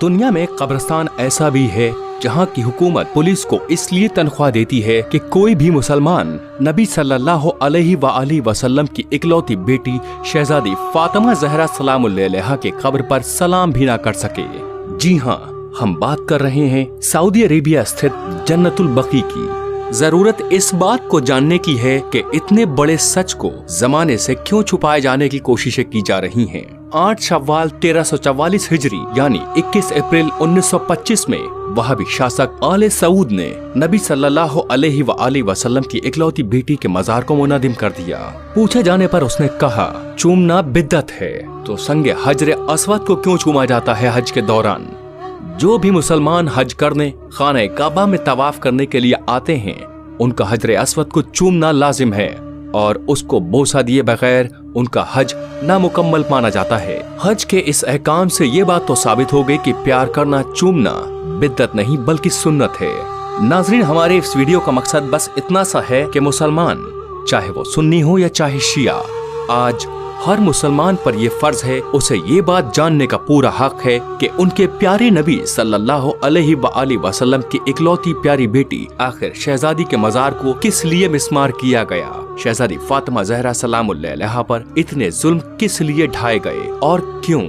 दुनिया में कब्रिस्तान ऐसा भी है जहाँ की हुकूमत पुलिस को इसलिए तनख्वाह देती है कि कोई भी मुसलमान नबी सल्लल्लाहु अलैहि वसल्लम की इकलौती बेटी शहजादी फातिमा ज़हरा सलामुल्लाह अलैहा के कब्र पर सलाम भी ना कर सके। जी हाँ, हम बात कर रहे हैं सऊदी अरेबिया स्थित जन्नतुल बकी की। जरूरत इस बात को जानने की है कि इतने बड़े सच को जमाने से क्यों छुपाए जाने की कोशिशें की जा रही हैं। 8 शव्वाल 1344 हिजरी यानी 21 अप्रैल 1925 में वहाबी शासक आले सऊद ने नबी सल्लल्लाहु अलैहि वसल्लम की इकलौती बेटी के मजार को मुनादिम कर दिया। पूछे जाने पर उसने कहा, चूमना बिद्दत है तो संगे हजरे अस्वद को क्यों चूमा जाता है हज के दौरान? जो भी मुसलमान हज करने खाने काबा में तवाफ करने के लिए आते हैं उनका हजरे अस्वद को चूमना लाजिम है और उसको बोसा दिए बगैर उनका हज नामुकम्मल माना जाता है। हज के इस अहकाम से ये बात तो साबित हो गई कि प्यार करना चूमना बिद्दत नहीं बल्कि सुन्नत है। नाज़रीन, हमारे इस वीडियो का मकसद बस इतना सा है कि मुसलमान चाहे वो सुन्नी हो या चाहे शिया, आज हर मुसलमान पर ये फर्ज है, उसे ये बात जानने का पूरा हक है कि उनके प्यारे नबी सल्लल्लाहु अलैहि वसल्लम की इकलौती प्यारी बेटी आखिर शहजादी के मजार को किस लिए मिस्मार किया गया, शहजादी फातिमा ज़हरा सलामुल्लाह अलैहा पर इतने जुल्म किस लिए ढाए गए और क्यों?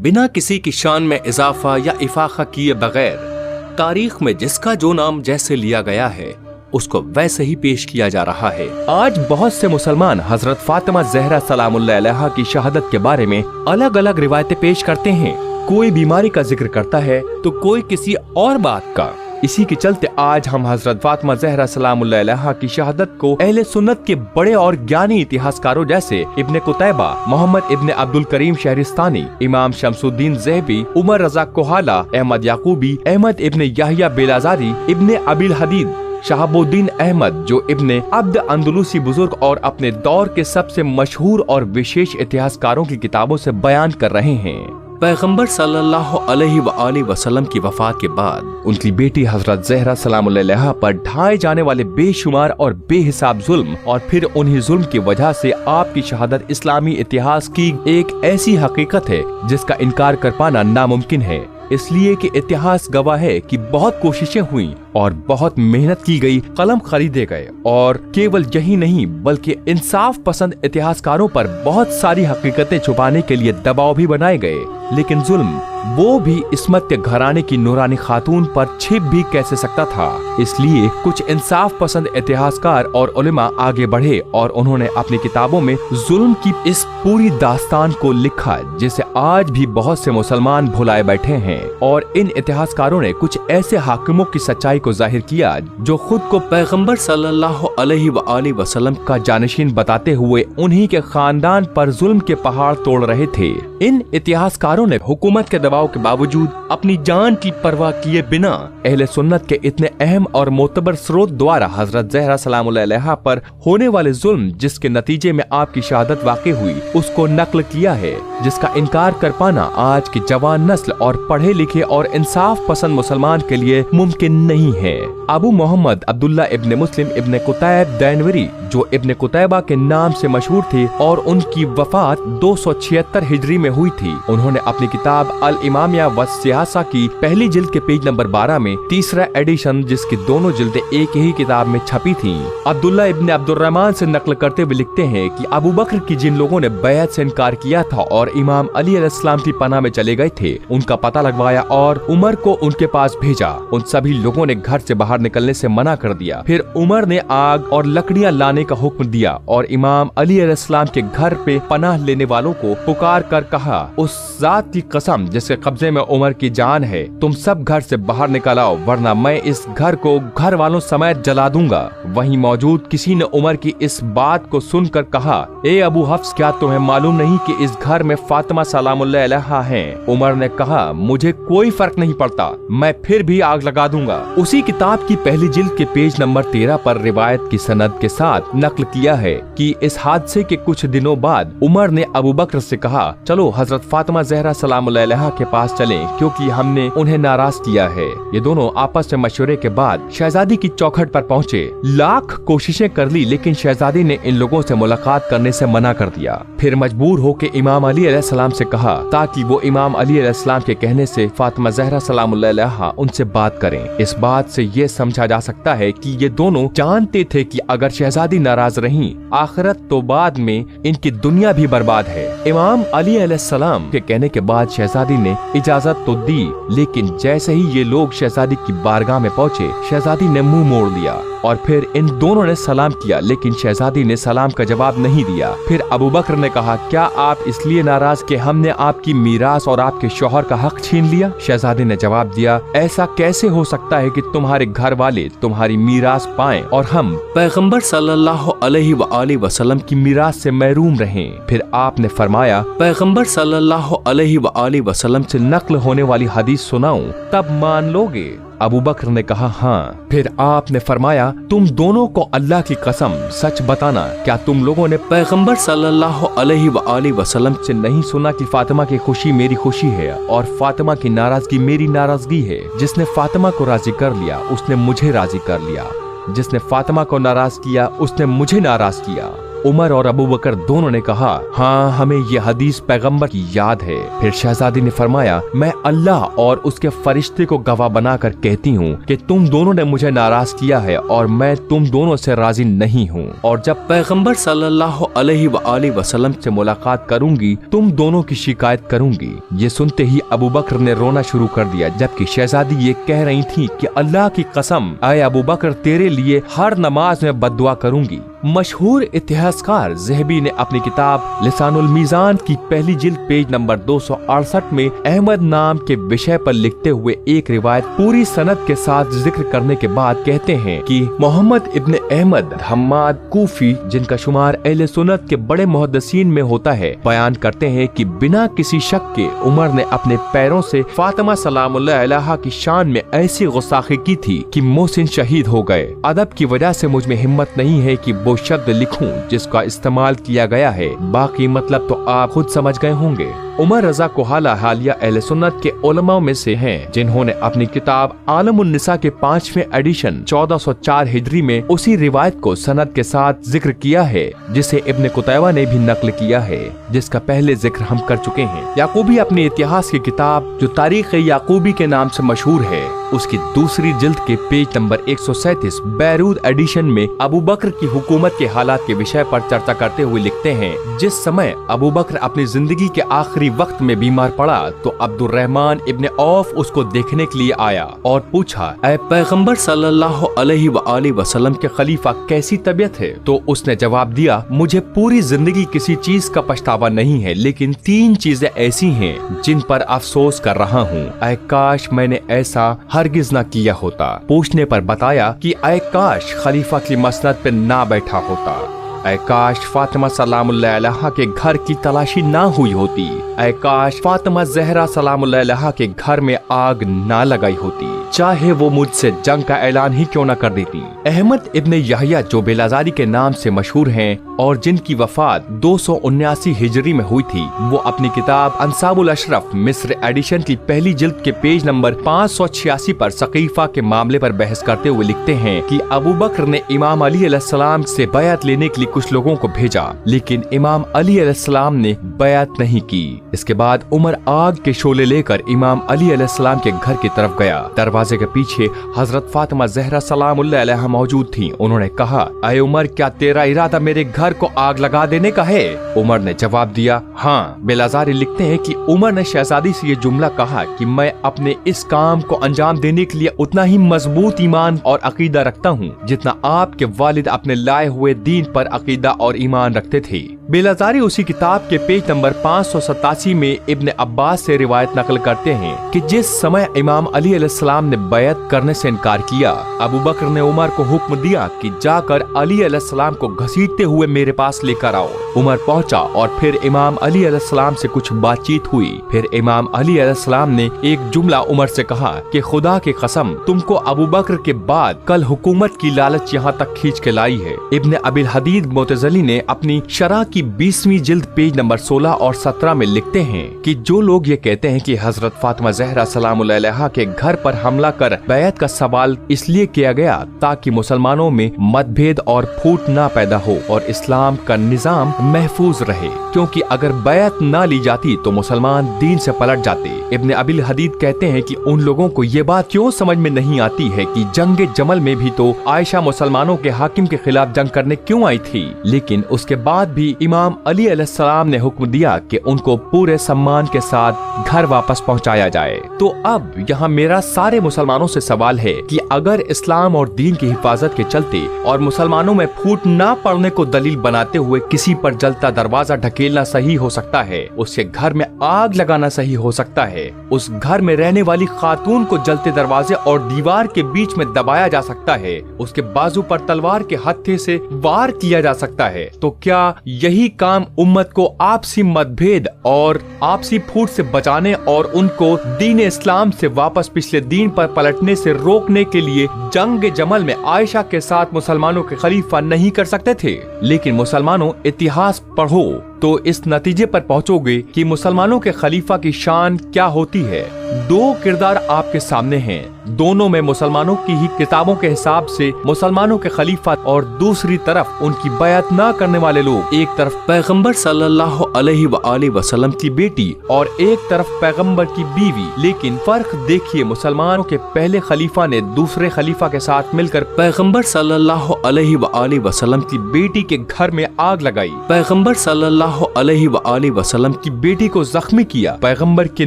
बिना किसी की शान में इजाफा या इफाखा किए बगैर तारीख में जिसका जो नाम जैसे लिया गया है उसको वैसे ही पेश किया जा रहा है। आज बहुत से मुसलमान हजरत फातिमा ज़हरा सलामुल्लाह अलैहा की शहादत के बारे में अलग अलग रिवायतें पेश करते हैं। कोई बीमारी का जिक्र करता है तो कोई किसी और बात का। इसी के चलते आज हम हजरत फातिमा ज़हरा सलामुल्लाह अलैहा की शहादत को अहले सुन्नत के बड़े और ज्ञानी इतिहासकारों जैसे इब्ने कुतैबा, मोहम्मद इब्ने अब्दुल करीम शहरिस्तानी, इमाम शमसुद्दीन ज़हबी, उमर रज़ा कोहाला, अहमद याकूबी, अहमद इब्ने याहिया बेलाजारी, इब्ने अबिल हदीद, शहाबुद्दीन अहमद जो इब्ने अब्द अंदलुसी बुजुर्ग और अपने दौर के सबसे मशहूर और विशेष इतिहासकारों की किताबों से बयान कर रहे हैं। पैगंबर सल्लल्लाहु अलैहि वसल्लम की वफात के बाद उनकी बेटी हजरत ज़हरा सलामुल्लाह अलैहा पर ढाए जाने वाले बेशुमार और बेहिसाब जुल्म और फिर उन्हीं जुल्म की वजह से आपकी शहादत इस्लामी इतिहास की एक ऐसी हकीकत है जिसका इनकार कर पाना नामुमकिन है। इसलिए कि इतिहास गवाह है कि बहुत कोशिशें हुई और बहुत मेहनत की गई, कलम खरीदे गए और केवल यही नहीं बल्कि इंसाफ पसंद इतिहासकारों पर बहुत सारी हकीकतें छुपाने के लिए दबाव भी बनाए गए, लेकिन जुल्म वो भी इस्मत के घराने की नूरानी खातून पर छिप भी कैसे सकता था। इसलिए कुछ इंसाफ पसंद इतिहासकार और उलेमा आगे बढ़े और उन्होंने अपनी किताबों में जुल्म की इस पूरी दास्तान को लिखा जिसे आज भी बहुत से मुसलमान भुलाए बैठे हैं। और इन इतिहासकारों ने कुछ ऐसे हाकिमों की सच्चाई को जाहिर किया जो खुद को पैगंबर सल्लल्लाहु अलैहि वसल्लम का जानशीन बताते हुए उन्हीं के खानदान पर जुल्म के पहाड़ तोड़ रहे थे। इन इतिहासकारों ने हुकूमत के दबाव के बावजूद अपनी जान की परवाह किए बिना अहले सुन्नत के इतने अहम और मोतबर स्रोत द्वारा हजरत ज़हरा सलामुल्लाह अलैहा पर होने वाले जुल्म जिसके नतीजे में आपकी शहादत वाक़ई हुई उसको नकल किया है, जिसका इनकार कर पाना आज की जवान नस्ल और पढ़े लिखे और इंसाफ पसंद मुसलमान के लिए मुमकिन नहीं है। अबू मोहम्मद अब्दुल्ला इब्ने मुस्लिम इब्ने कुतैब दैनवरी जो इब्ने कुतैबा के नाम से मशहूर थे और उनकी वफात 276 हिजरी में हुई थी, उन्होंने अपनी किताब अल इमामिया व सियासा की पहली जिल्द के पेज नंबर 12 में तीसरा एडिशन जिसकी दोनों जिल्दें एक ही किताब में छपी थीं, अब्दुल्ला इब्ने अब्दुर्रहमान से नकल करते हुए लिखते हैं कि अबू बकर की जिन लोगों ने बैत से इनकार किया था और इमाम अली अलैहिस्सलाम की पनाह में चले गए थे उनका पता लगवाया और उमर को उनके पास भेजा। उन सभी लोगों ने घर से बाहर निकलने से मना कर दिया। फिर उमर ने आग और लकड़ियां लाने का हुक्म दिया और इमाम अली अलैहिस्सलाम के घर पे पनाह लेने वालों को पुकार कर कहा, उस जात की कसम जिसके कब्जे में उमर की जान है, तुम सब घर से बाहर निकल आओ वरना मैं इस घर को घर वालों समेत जला दूंगा। वहीं मौजूद किसी ने उमर की इस बात को सुनकर कहा, ए अबू हफ्स, क्या तुम्हें मालूम नहीं कि इस घर में फातिमा सलामुल्लाह अलैहा हैं? उमर ने कहा, मुझे कोई फर्क नहीं पड़ता, मैं फिर भी आग लगा दूंगा। उसी उसी किताब की पहली जिल्द के पेज नंबर 13 पर रिवायत की सनद के साथ नकल किया है कि इस हादसे के कुछ दिनों बाद उमर ने अबू बकर से कहा, चलो हजरत फातिमा ज़हरा सलाम अलैहा के पास चलें, क्योंकि हमने उन्हें नाराज किया है। ये दोनों आपस में मशवरे के बाद शहजादी की चौखट पर पहुँचे। लाख कोशिशें कर ली, लेकिन शहजादी ने इन लोगों से मुलाकात करने से मना कर दिया। फिर मजबूर होकर इमाम अली अलैहिस्सलाम से कहा ताकि वो इमाम अली अलैहिस्सलाम के कहने से फातिमा ज़हरा सलाम अलैहा उनसे बात करें। इस बात से ये समझा जा सकता है कि ये दोनों जानते थे कि अगर शहजादी नाराज रहीं, आखिरत तो बाद में इनकी दुनिया भी बर्बाद है। इमाम अली अलैहिस्सलाम के कहने के बाद शहजादी ने इजाजत तो दी, लेकिन जैसे ही ये लोग शहजादी की बारगाह में पहुँचे, शहजादी ने मुंह मोड़ लिया और फिर इन दोनों ने सलाम किया, लेकिन शहजादी ने सलाम का जवाब नहीं दिया। फिर अबू बकर ने कहा, क्या आप इसलिए नाराज कि हमने आपकी मीरास और आपके शौहर का हक छीन लिया? शहजादी ने जवाब दिया, ऐसा कैसे हो सकता है कि तुम्हारे घर वाले तुम्हारी मीरास पाएं और हम पैगंबर सल्लल्लाहु अलैहि वसल्लम की मीरास से महरूम रहें? फिर आपने फरमाया, पैगंबर सल्लल्लाहु अलैहि वसल्लम से नकल होने वाली हदीस सुनाऊं, तब मान लोगे? अबू बकर ने कहा, हाँ। फिर आपने फरमाया, तुम दोनों को अल्लाह की कसम सच बताना, क्या तुम लोगों ने पैगंबर सल्लल्लाहु अलैहि वसल्लम से नहीं सुना कि फातिमा की खुशी मेरी खुशी है और फातिमा की नाराजगी मेरी नाराजगी है? जिसने फातिमा को राजी कर लिया उसने मुझे राजी कर लिया, जिसने फातिमा को नाराज किया उसने मुझे नाराज किया। उमर और अबू बकर दोनों ने कहा, हाँ, हमें ये हदीस पैगंबर की याद है। फिर शहजादी ने फरमाया, मैं अल्लाह और उसके फरिश्ते को गवाह बनाकर कहती हूँ कि तुम दोनों ने मुझे नाराज किया है और मैं तुम दोनों से राजी नहीं हूँ, और जब पैगंबर सल्लल्लाहु अलैहि वसल्लम से मुलाकात करूंगी तुम दोनों की शिकायत करूंगी। ये सुनते ही अबू बकर ने रोना शुरू कर दिया, जबकि शहजादी ये कह रही थी कि अल्लाह की कसम, ऐ अबू बकर, तेरे लिए हर नमाज में बद्दुआ करूंगी। मशहूर इतिहासकार ज़हबी ने अपनी किताब लिसानुल मीज़ान की पहली जिल्द पेज नंबर 268 में अहमद नाम के विषय पर लिखते हुए एक रिवायत पूरी सनद के साथ जिक्र करने के बाद कहते हैं कि मोहम्मद इब्न अहमद हम्माद कूफी, जिनका शुमार अहले सुन्नत के बड़े मुहद्दिसीन में होता है, बयान करते हैं कि बिना किसी शक के उमर ने अपने पैरों से फातिमा सलामुल्लाह अलैहा की शान में ऐसी गुस्ताखी की थी कि मोहसिन शहीद हो गए। अदब की वजह से मुझ में हिम्मत नहीं है कि वो शब्द लिखूं जिसका इस्तेमाल किया गया है, बाकी मतलब तो आप खुद समझ गए होंगे। उमर रजा कोहाला हालिया अहले सुन्नत के उलमाओं में से हैं, जिन्होंने अपनी किताब आलमुन निसा के 5वें एडिशन 1404 हिजरी में उसी रिवायत को सनद के साथ जिक्र किया है, जिसे इब्न कुतैबा ने भी नकल किया है, जिसका पहले जिक्र हम कर चुके हैं। याकूबी अपनी इतिहास की किताब जो तारीख याकूबी के नाम से मशहूर है, उसकी दूसरी जिल्द के पेज नंबर 137 बैरूद एडिशन में अबू बकर की हुकूमत के हालात के विषय पर चर्चा करते हुए लिखते हैं, जिस समय अबू बकर अपनी जिंदगी के आखिरी वक्त में बीमार पड़ा तो अब्दुर्रहमान इब्न औफ उसको देखने के लिए आया और पूछा, ऐ पैगंबर सल्लल्लाहु अलैहि वसल्लम के खलीफा, कैसी तबीयत है? तो उसने जवाब दिया, मुझे पूरी जिंदगी किसी चीज का पछतावा नहीं है, लेकिन 3 चीजें ऐसी हैं जिन पर अफसोस कर रहा हूँ। ऐ काश मैंने ऐसा हरगिज न किया होता। पूछने पर बताया कि ऐ काश खलीफा की मसनद पे ना बैठा होता। ऐ काश फातिमा सलामुल्लाह अलैहा के घर की तलाशी ना हुई होती। ऐ काश फातिमा ज़हरा सलामुल्लाह अलैहा के घर में आग ना लगाई होती, चाहे वो मुझसे जंग का ऐलान ही क्यों न कर देती। अहमद इब्न यहया, जो बेलाजारी के नाम से मशहूर हैं और जिनकी वफात 279 हिजरी में हुई थी, वो अपनी किताब अंसाबुल अशरफ मिस्र एडिशन की पहली जिल्द के पेज नंबर 586 पर सकीफा के मामले पर बहस करते हुए लिखते हैं कि अबू बकर ने इमाम अली अलैहिस्सलाम से बैअत लेने के लिए कुछ लोगों को भेजा, लेकिन इमाम अली अलैहिस्सलाम ने बैअत नहीं की। इसके बाद उमर आग के शोले लेकर इमाम अली अलैहिस्सलाम के घर की तरफ गया। दरवाजे के पीछे हजरत फातिमा ज़हरा सलामुल्लाह अलैहा मौजूद थी। उन्होंने कहा, ऐ उमर, क्या तेरा इरादा मेरे घर को आग लगा देने का है? उमर ने जवाब दिया, हाँ। बेलाजारी लिखते हैं कि उमर ने शहजादी से ये जुमला कहा कि मैं अपने इस काम को अंजाम देने के लिए उतना ही मजबूत ईमान और अकीदा रखता हूँ जितना आपके वालिद अपने लाए हुए दीन पर अकीदा और ईमान रखते थे। बेलाजारी उसी किताब के पेज नंबर 587 में इब्ने अब्बास से रिवायत नकल करते हैं कि जिस समय इमाम अली अलैहिस्सलाम ने बैत करने से इनकार किया, अबू बकर ने उमर को हुक्म दिया कि जाकर अली अलैहिस्सलाम को घसीटते हुए मेरे पास लेकर आओ। उमर पहुंचा और फिर इमाम अली अलैहिस्सलाम से कुछ बातचीत हुई। फिर इमाम अली अलैहिस्सलाम ने एक जुमला उमर से कहा कि खुदा की कसम, तुमको अबू बकर के बाद कल हुकूमत की लालच यहाँ तक खींच के लाई है। इब्ने अबिल हदीद मुतज़ली ने अपनी शरह की 20वीं जिल्द पेज नंबर 16 और 17 में लिखते हैं कि जो लोग ये कहते हैं कि हजरत फातिमा ज़हरा सलामुल्लाह अलैहा के घर पर हमला कर बैत का सवाल इसलिए किया गया ताकि मुसलमानों में मतभेद और फूट ना पैदा हो और इस्लाम का निजाम महफूज रहे, क्योंकि अगर बैत ना ली जाती तो मुसलमान दीन से पलट जाते। इब्ने अबिल हदीद कहते हैं कि उन लोगों को ये बात क्यों समझ में नहीं आती है कि जंग जमल में भी तो आयशा मुसलमानों के हाकिम के खिलाफ जंग करने क्यों आई थी, लेकिन उसके बाद भी इमाम अली अलैहिस्सलाम ने हुक्म दिया कि उनको पूरे सम्मान के साथ घर वापस पहुंचाया जाए। तो अब यहाँ मेरा सारे मुसलमानों से सवाल है कि अगर इस्लाम और दीन की हिफाजत के चलते और मुसलमानों में फूट ना पड़ने को दलील बनाते हुए किसी पर जलता दरवाजा ढकेलना सही हो सकता है, उसके घर में आग लगाना सही हो सकता है, उस घर में रहने वाली खातून को जलते दरवाजे और दीवार के बीच में दबाया जा सकता है, उसके बाजू पर तलवार के हत्थे से वार किया जा सकता है, तो क्या यही काम उम्मत को आपसी मतभेद और आपसी फूट से बचाने और उनको दीन इस्लाम से वापस पिछले दीन पर पलटने से रोकने के लिए जंग जमल में आयशा के साथ मुसलमानों के खलीफा नहीं कर सकते थे? लेकिन मुसलमानों, इतिहास पढ़ो तो इस नतीजे पर पहुंचोगे कि मुसलमानों के खलीफा की शान क्या होती है। दो किरदार आपके सामने हैं, दोनों में मुसलमानों की ही किताबों के हिसाब से मुसलमानों के खलीफा और दूसरी तरफ उनकी बैत ना करने वाले लोग। एक तरफ पैगंबर सल्लल्लाहु अलैहि वसल्लम की बेटी और एक तरफ पैगंबर की बीवी। लेकिन फर्क देखिए, मुसलमानों के पहले खलीफा ने दूसरे खलीफा के साथ मिलकर पैगंबर सल्लल्लाहु अलैहि वसल्लम की बेटी के घर में आग लगाई, पैगंबर सल्लल्लाहु अलैहि वसल्लम की बेटी को जख्मी किया, पैगंबर के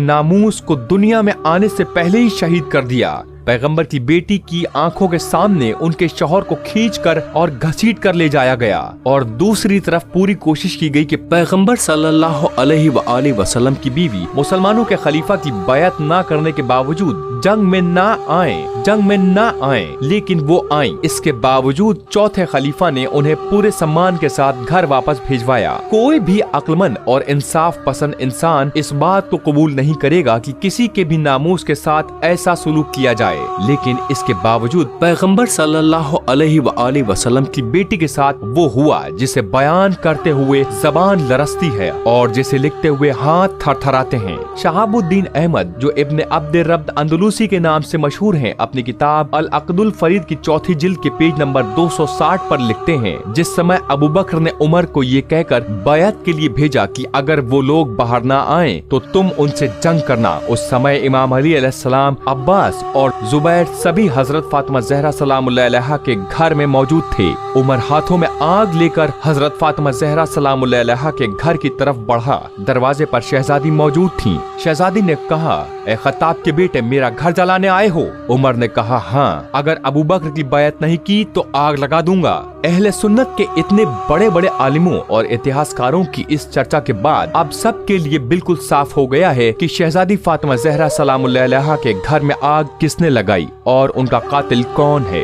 नामूस को दुनिया में आने से पहले ही शहीद कर दिया, पैगंबर की बेटी की आंखों के सामने उनके शौहर को खींचकर और घसीट कर ले जाया गया, और दूसरी तरफ पूरी कोशिश की गई कि पैगंबर सल्लल्लाहु अलैहि वसल्लम की बीवी मुसलमानों के खलीफा की बैत ना करने के बावजूद जंग में ना आए, लेकिन वो आई। इसके बावजूद चौथे खलीफा ने उन्हें पूरे सम्मान के साथ घर वापस भिजवाया। कोई भी अक्लमंद और इंसाफ पसंद इंसान इस बात को कबूल नहीं करेगा कि किसी के भी नामूस के साथ ऐसा सुलूक किया जाए, लेकिन इसके बावजूद पैगंबर सल्लल्लाहु अलैहि वसल्लम की बेटी के साथ वो हुआ जिसे बयान करते हुए जबान लरसती है और जिसे लिखते हुए हाथ थरथराते हैं। शहाबुद्दीन अहमद, जो इब्ने अब्द रब्द अंदलूसी के नाम से मशहूर हैं, अपनी किताब अल अक़दुल फरीद की चौथी जिल्द के पेज नंबर 260 पर लिखते हैं, जिस समय अबू बकर ने उमर को ये कहकर बैत के लिए भेजा कि अगर वो लोग बाहर ना आए तो तुम उनसे जंग करना, उस समय इमाम अली अलैहिस्सलाम, अब्बास और जुबैर सभी हजरत फातिमा ज़हरा सलामुल्लाह अलैहा के घर में मौजूद थे। उमर हाथों में आग लेकर हजरत फातिमा ज़हरा सलामुल्लाह अलैहा के घर की तरफ बढ़ा। दरवाजे पर शहजादी मौजूद थीं। शहजादी ने कहा, ए खत्ताब के बेटे, मेरा घर जलाने आए हो? उमर ने कहा, हाँ, अगर अबू बकर की बैत नहीं की तो आग लगा दूंगा। अहले सुन्नत के इतने बड़े बड़े आलिमों और इतिहासकारों की इस चर्चा के बाद अब सबके लिए बिल्कुल साफ हो गया है कि शहजादी फातिमा ज़हरा सलामुल्लाह अलैहा के घर में आग किसने लगाई और उनका कातिल कौन है।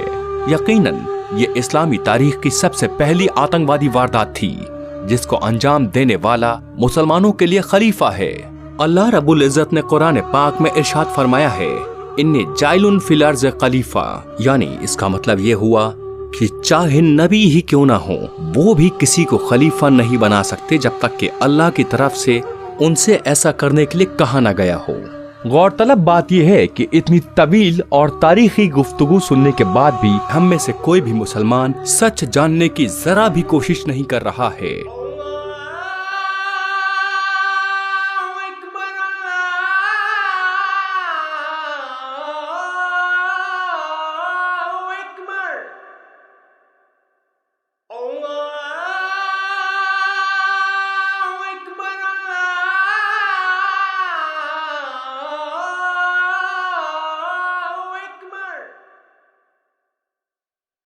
यकीनन ये इस्लामी तारीख की सबसे पहली आतंकवादी वारदात थी जिसको अंजाम देने वाला मुसलमानों के लिए खलीफा है। अल्लाह रब्बुल इज्जत ने कुरान पाक में इरशाद फरमाया है, इन्ने जाइलुन फिल अर्ज़ खलीफा, यानी इसका मतलब ये हुआ कि चाहे नबी ही क्यों ना हो, वो भी किसी को खलीफा नहीं बना सकते जब तक कि अल्लाह की तरफ से उनसे ऐसा करने के लिए कहा ना गया हो। गौरतलब बात यह है कि इतनी तवील और तारीखी गुफ्तगू सुनने के बाद भी हम में से कोई भी मुसलमान सच जानने की जरा भी कोशिश नहीं कर रहा है।